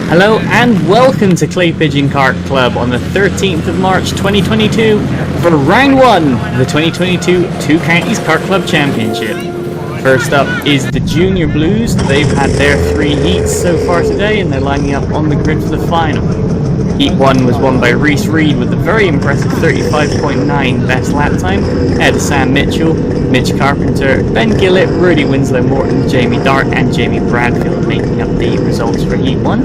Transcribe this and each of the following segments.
Hello and welcome to Clay Pigeon Kart Club on the 13th of March 2022 for round 1 of the 2022 Two Counties Kart Club Championship. First up is the Junior Blues. They've had their 3 heats so far today and they're lining up on the grid for the final. Heat 1 was won by Rhys Reed with a very impressive 35.9 best lap time, ahead of Sam Mitchell, Mitch Carpenter, Ben Gillett, Rudy Winslow Morton, Jamie Dart and Jamie Bradfield making up the results for Heat 1.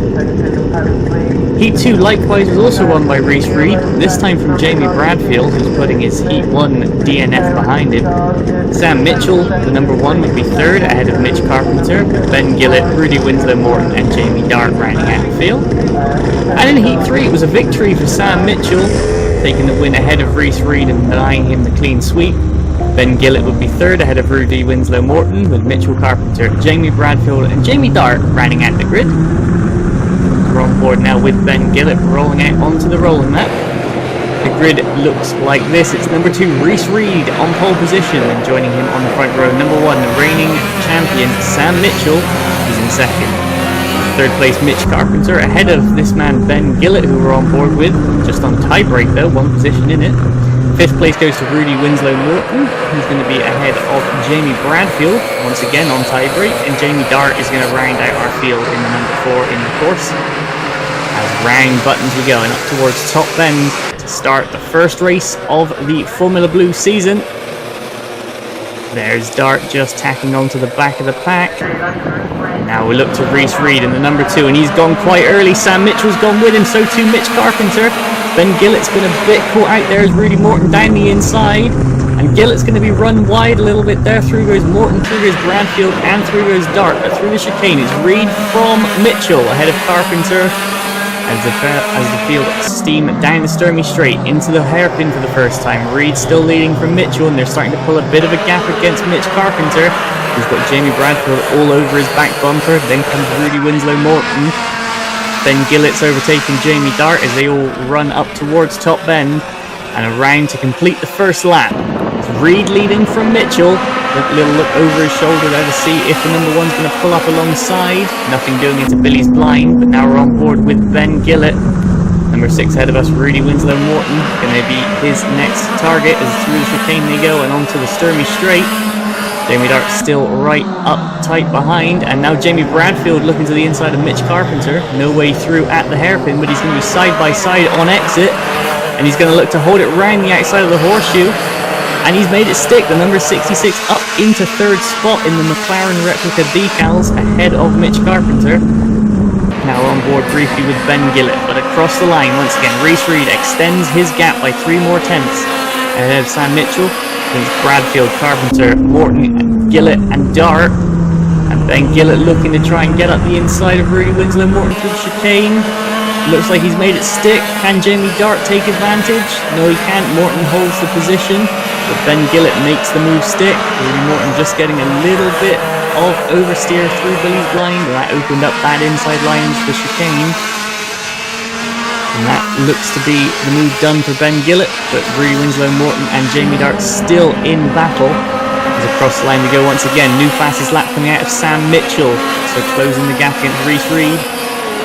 Heat 2 likewise was also won by Rhys Reed, this time from Jamie Bradfield, who's putting his Heat 1 DNF behind him. Sam Mitchell, the number 1, would be 3rd ahead of Mitch Carpenter, Ben Gillett, Rudy Winslow Morton and Jamie Dart rounding out the field. And in Heat 3 it was a victory for Sam Mitchell, taking the win ahead of Rhys Reed and denying him the clean sweep. Ben Gillett would be 3rd ahead of Rudy Winslow Morton, with Mitchell Carpenter, Jamie Bradfield and Jamie Dart rounding out the grid. We're on board now with Ben Gillett rolling out onto the rolling map. The grid looks like this. It's number 2 Rhys Reed on pole position, and joining him on the front row, number 1 the reigning champion Sam Mitchell is in 2nd. 3rd place Mitch Carpenter, ahead of this man Ben Gillett, who we're on board with, just on tie-break though, 1 position in it. 5th place goes to Rudy Winslow Morton, who's going to be ahead of Jamie Bradfield, once again on tie-break, and Jamie Dart is going to round out our field in the number 4 in the course. As round buttons we go, and up towards Top Bend to start the first race of the Formula Blue season. There's Dart just tacking onto the back of the pack. Now we look to Rhys Reed in the number 2, and he's gone quite early. Sam Mitchell's gone with him, so too Mitch Carpenter. Ben Gillett's been a bit caught out there as Rudy Morton down the inside. And Gillett's going to be run wide a little bit there. Through goes Morton, through goes Bradfield, and through goes Dart. But through the chicane is Reed from Mitchell, ahead of Carpenter. As the field steam down the Sturmey Straight into the hairpin for the first time. Reed still leading from Mitchell, and they're starting to pull a bit of a gap against Mitch Carpenter, who's got Jamie Bradfield all over his back bumper. Then comes Rudy Winslow Morton. Ben Gillett's overtaking Jamie Dart as they all run up towards Top Bend, and around to complete the first lap. It's Reed leading from Mitchell. A little look over his shoulder there to see if the number 1's going to pull up alongside. Nothing doing into Billy's blind, but now we're on board with Ben Gillett. Number 6 ahead of us, Rudy Winslow Morton, going to be his next target as through the chicane they go and onto the Sturmey Straight. Jamie Dart still right up tight behind, and now Jamie Bradfield looking to the inside of Mitch Carpenter. No way through at the hairpin, but he's going to be side by side on exit, and he's going to look to hold it round the outside of the horseshoe. And he's made it stick, the number 66 up into 3rd spot in the McLaren replica decals, ahead of Mitch Carpenter. Now we're on board briefly with Ben Gillett, but across the line once again, Rhys Reed extends his gap by 3 more tenths ahead of Sam Mitchell. There's Bradfield, Carpenter, Morton, Gillett and Dart. And Ben Gillett looking to try and get up the inside of Rudy Winslow Morton through the chicane. Looks like he's made it stick. Can Jamie Dart take advantage? No, he can't. Morton holds the position, but Ben Gillett makes the move stick. Rudy Morton just getting a little bit of oversteer through Billy's blind, and that opened up that inside line to the chicane. And that looks to be the move done for Ben Gillett, but Rudy Winslow Morton and Jamie Dart still in battle. As across the line we go once again. New fastest lap coming out of Sam Mitchell, so closing the gap against Rhys Reed.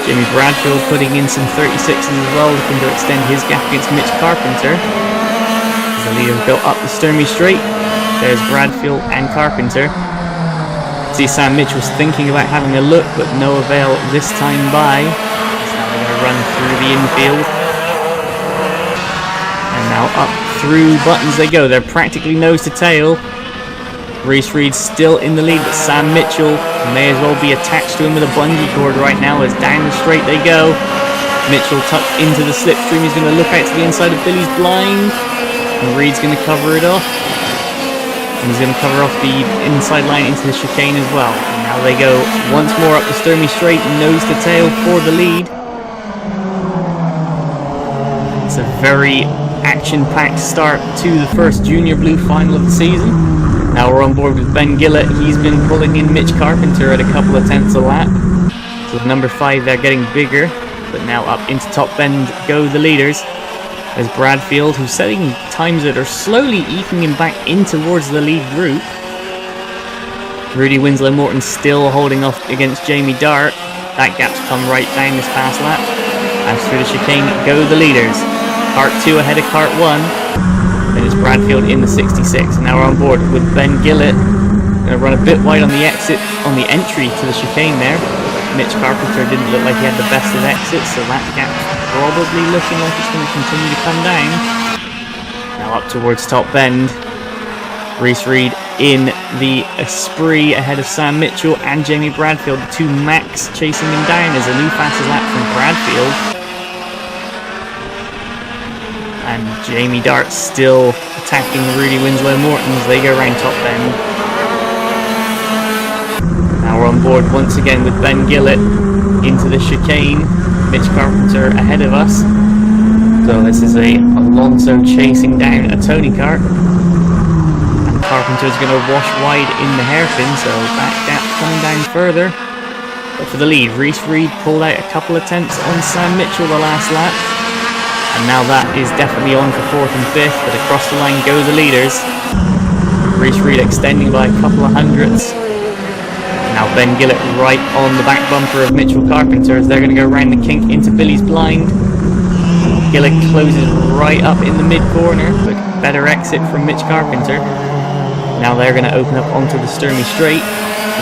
Jamie Bradfield putting in some 36s as well, looking to extend his gap against Mitch Carpenter. As the leader go up the Sturmey Straight, there's Bradfield and Carpenter. See, Sam Mitchell was thinking about having a look, but no avail this time by. So now they're going to run through the infield. And now up through buttons they go. They're practically nose to tail. Rhys Reed still in the lead, but Sam Mitchell may as well be attached to him with a bungee cord right now, as down the straight they go. Mitchell tucked into the slipstream. He's going to look out to the inside of Billy's blind, and Reed's going to cover it off. And he's going to cover off the inside line into the chicane as well. And now they go once more up the Sturmey Straight, nose to tail for the lead. It's a very action-packed start to the first Junior Blue final of the season. Now we're on board with Ben Gillett. He's been pulling in Mitch Carpenter at a couple of tenths a lap. So with number 5 they're getting bigger, but now up into Top Bend go the leaders. There's Bradfield, who's setting times that are slowly eking him back in towards the lead group. Rudy Winslow Morton still holding off against Jamie Dart. That gap's come right down this past lap. As through the chicane go the leaders. Kart 2 ahead of Kart 1. Then it's Bradfield in the 66. And now we're on board with Ben Gillett. Going to run a bit wide on the exit, on the entry to the chicane there. Mitch Carpenter didn't look like he had the best of exits, so that gap's probably looking like it's going to continue to come down. Now up towards Top Bend. Reese Reed in the Esprit ahead of Sam Mitchell and Jamie Bradfield. The two Macs chasing him down as a new fastest lap from Bradfield. And Jamie Dart still attacking Rudy Winslow Morton as they go around Top Bend. Now we're on board once again with Ben Gillett into the chicane. Mitch Carpenter ahead of us. So this is a Alonso chasing down a Tony kart. And Carpenter's going to wash wide in the hairpin, so that gap's coming down further. But for the lead, Reese Reed pulled out a couple attempts on Sam Mitchell the last lap. And now that is definitely on for 4th and 5th, but across the line go the leaders. Reese Reed extending by a couple of hundredths. Now Ben Gillett right on the back bumper of Mitchell Carpenter as they're going to go around the kink into Billy's blind. Gillett closes right up in the mid-corner, but better exit from Mitch Carpenter. Now they're going to open up onto the Sturmey Straight.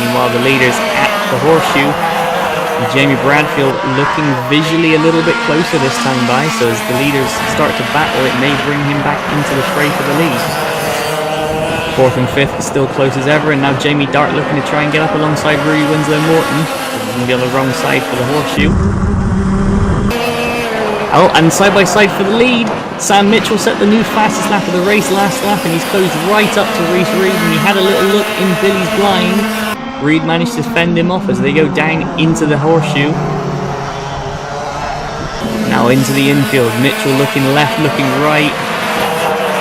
Meanwhile the leaders at the horseshoe. And Jamie Bradfield looking visually a little bit closer this time by, so as the leaders start to battle it may bring him back into the fray for the lead. 4th and 5th is still close as ever, and now Jamie Dart looking to try and get up alongside Rudy Winslow Morton. He's going to be on the wrong side for the horseshoe. Oh, and side by side for the lead. Sam Mitchell set the new fastest lap of the race last lap, and he's closed right up to Reese Reed, and he had a little look in Billy's blind. Reed managed to fend him off as they go down into the horseshoe. Now into the infield. Mitchell looking left, looking right.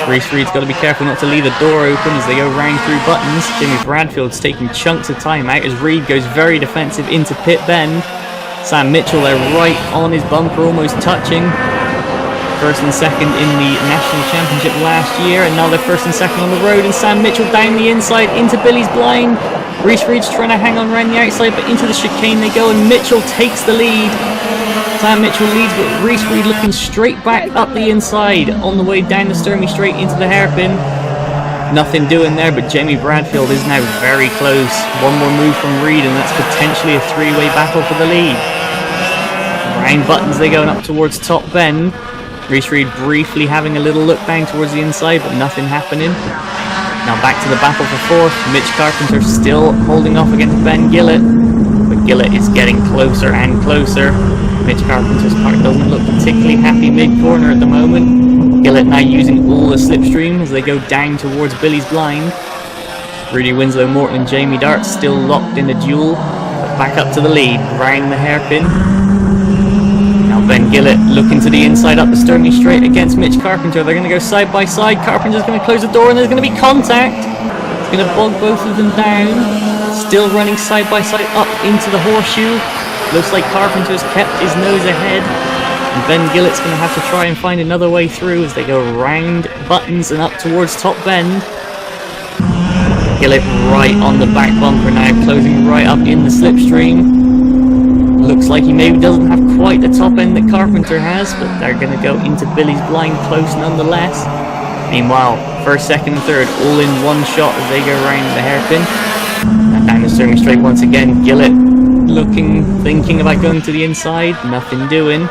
Reese Reed's got to be careful not to leave the door open as they go round through buttons. Jamie Bradfield's taking chunks of time out as Reed goes very defensive into pit bend. Sam Mitchell there right on his bumper, almost touching. 1st and 2nd in the National Championship last year, and now they're 1st and 2nd on the road, and Sam Mitchell down the inside into Billy's blind. Reese Reed's trying to hang on around the outside, but into the chicane they go, and Mitchell takes the lead. Sam Mitchell leads, but Reese Reed looking straight back up the inside on the way down the Sturmey Straight into the hairpin. Nothing doing there, but Jamie Bradfield is now very close. One more move from Reed, and that's potentially a three-way battle for the lead. Round buttons they go, and up towards Top Bend. Reese Reed briefly having a little look down towards the inside, but nothing happening. Now back to the battle for 4th. Mitch Carpenter still holding off against Ben Gillett, but Gillett is getting closer and closer. Mitch Carpenter's car doesn't look particularly happy mid-corner at the moment. Gillett now using all the slipstream as they go down towards Billy's blind. Rudy Winslow Morton and Jamie Dart still locked in a duel, but back up to the lead, round the hairpin. Now Ben Gillett looking to the inside up the Sturmey Straight against Mitch Carpenter. They're going to go side by side. Carpenter's going to close the door and there's going to be contact. It's going to bog both of them down. Still running side by side up into the horseshoe. Looks like Carpenter's kept his nose ahead. And Ben Gillett's going to have to try and find another way through as they go round buttons and up towards Top Bend. Gillett right on the back bumper now, closing right up in the slipstream. Looks like he maybe doesn't have quite the top end that Carpenter has, but they're going to go into Billy's blind close nonetheless. Meanwhile, 1st, 2nd and 3rd all in one shot as they go around the hairpin. And down the Sturmey Straight once again, Gillett looking, thinking about going to the inside, nothing doing.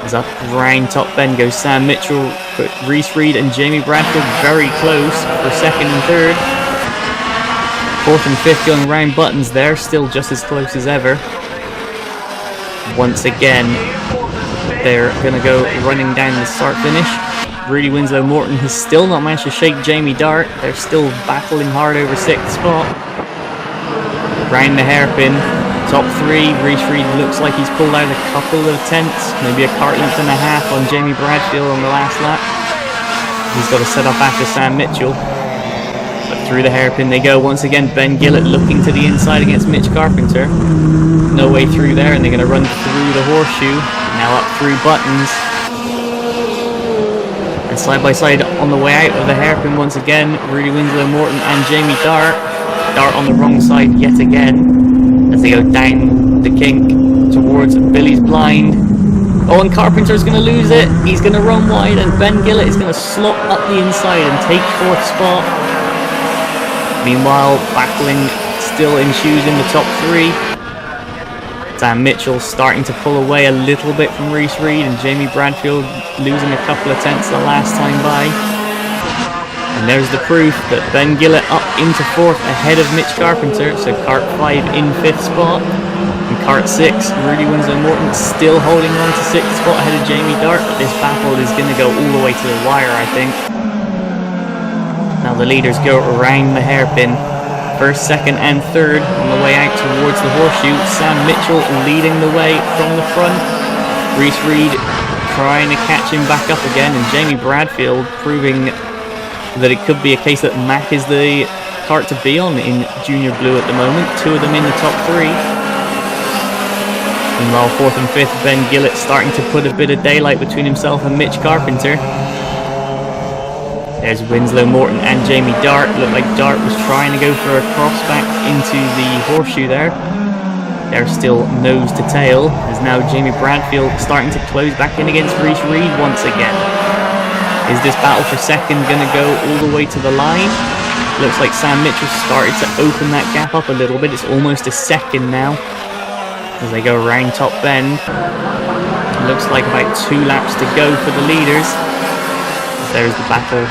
As up round Top Bend goes Sam Mitchell, but Reese Reed and Jamie Bradfield very close for 2nd and 3rd. 4th and 5th going round buttons there, still just as close as ever. Once again, they're going to go running down the start finish. Rudy Winslow Morton has still not managed to shake Jamie Dart. They're still battling hard over 6th spot. Round the hairpin, top 3. Reese Reed looks like he's pulled out a couple of tenths, maybe a kart length and a half on Jamie Bradfield on the last lap. He's got to set up after Sam Mitchell. But through the hairpin they go once again. Ben Gillett looking to the inside against Mitch Carpenter. No way through there, and they're going to run through the horseshoe. Now up through buttons. And side by side on the way out of the hairpin once again, Rudy Winslow Morton and Jamie Dart. Dart on the wrong side yet again as they go down the kink towards Billy's blind. Oh, and Carpenter's going to lose it. He's going to run wide, and Ben Gillett is going to slot up the inside and take 4th spot. Meanwhile, battling still ensues in the top 3. Sam Mitchell starting to pull away a little bit from Reese Reed, and Jamie Bradfield losing a couple of tenths the last time by. And there's the proof that Ben Gillett up into 4th ahead of Mitch Carpenter, so kart 5 in 5th spot. And kart 6, Rudy Winslow Morton still holding on to 6th spot ahead of Jamie Dart, but this battle is going to go all the way to the wire, I think. Now the leaders go around the hairpin. 1st, 2nd and 3rd on the way out towards the horseshoe. Sam Mitchell leading the way from the front. Reese Reed trying to catch him back up again, and Jamie Bradfield proving that it could be a case that Mac is the kart to be on in Junior Blue at the moment. 2 of them in the top 3. Meanwhile, 4th and 5th, Ben Gillett starting to put a bit of daylight between himself and Mitch Carpenter. There's Winslow Morton and Jamie Dart. Looked like Dart was trying to go for a cross back into the horseshoe there. They're still nose to tail, as now Jamie Bradfield starting to close back in against Reese Reed once again. Is this battle for 2nd going to go all the way to the line? Looks like Sam Mitchell started to open that gap up a little bit. It's almost a 2nd now as they go around top bend. Looks like about 2 laps to go for the leaders. There's the battle.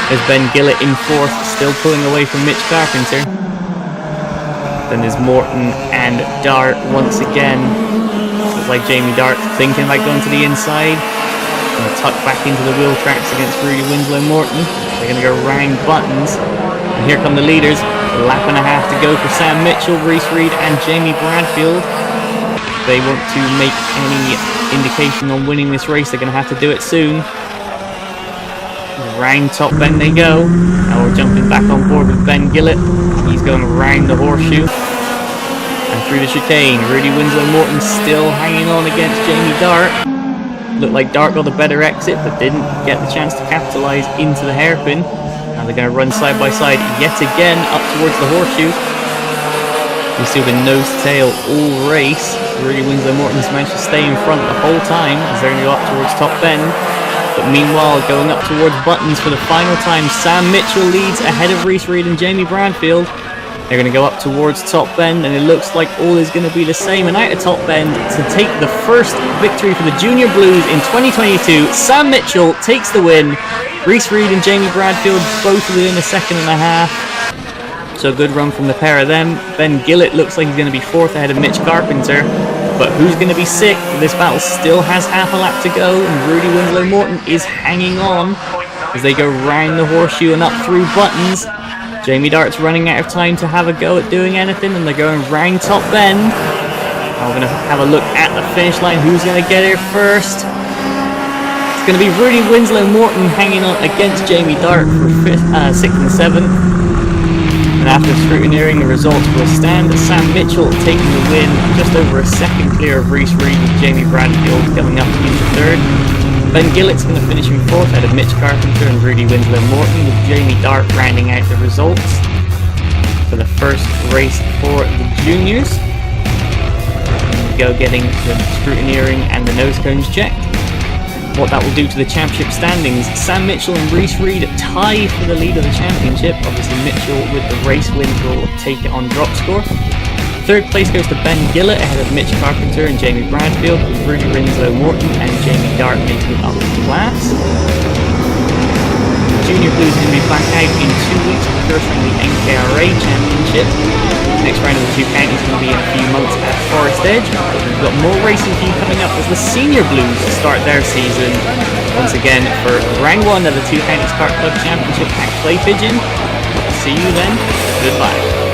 There's Ben Gillett in 4th, still pulling away from Mitch Carpenter. Then there's Morton and Dart once again. Looks like Jamie Dart thinking about going to the inside. Going to tuck back into the wheel tracks against Rudy Winslow Morton. They're going to go round buttons. And here come the leaders. A lap and a half to go for Sam Mitchell, Reese Reed and Jamie Bradfield. If they want to make any indication on winning this race, they're going to have to do it soon. Round top bend they go. Now we're jumping back on board with Ben Gillett. He's going round the horseshoe and through the chicane. Rudy Winslow Morton still hanging on against Jamie Dart. Looked like Dart got a better exit, but didn't get the chance to capitalise into the hairpin. Now they're going to run side by side yet again up towards the horseshoe. We've still been nose to tail all race. Rudy Winslow Morton's managed to stay in front the whole time as they're going to go up towards top bend. But meanwhile, going up towards buttons for the final time, Sam Mitchell leads ahead of Reese Reed and Jamie Bradfield. They're going to go up towards top bend, and it looks like all is going to be the same. And out of top bend to take the first victory for the Junior Blues in 2022, Sam Mitchell takes the win. Reese Reed and Jamie Bradfield both within a 2.5 seconds. So a good run from the pair of them. Ben Gillett looks like he's going to be 4th ahead of Mitch Carpenter. But who's going to be sick? This battle still has half a lap to go, and Rudy Winslow Morton is hanging on as they go round the horseshoe and up through buttons. Jamie Dart's running out of time to have a go at doing anything, and they're going round top bend. Now we're going to have a look at the finish line. Who's going to get here first? It's going to be Rudy Winslow Morton hanging on against Jamie Dart for 6th and 7th. And after scrutineering, the results will stand. Sam Mitchell taking the win, just over a 2nd clear of Reese Reed, with Jamie Bradfield coming up into 3rd. Ben Gillett's going to finish in 4th ahead of Mitch Carpenter and Rudy Winslow Morton, with Jamie Dart rounding out the results for the first race for the juniors. And we go getting the scrutineering and the nose cones checked. What that will do to the championship standings: Sam Mitchell and Reese Reed tie for the lead of the championship. Obviously Mitchell with the race win will take it on drop score. 3rd place goes to Ben Gillett ahead of Mitch Carpenter and Jamie Bradfield, with Rudy Winslow Morton and Jamie Dart making up the class. Junior Blues going to be back out in 2 weeks for the first round of the NKRA Championship. Next round of the 2 counties is going to be in a few months at Forestedge. We've got more racing for you coming up as the Senior Blues start their season once again for round 1 of the 2 counties Kart Club Championship at Pigeon. See you then. Goodbye.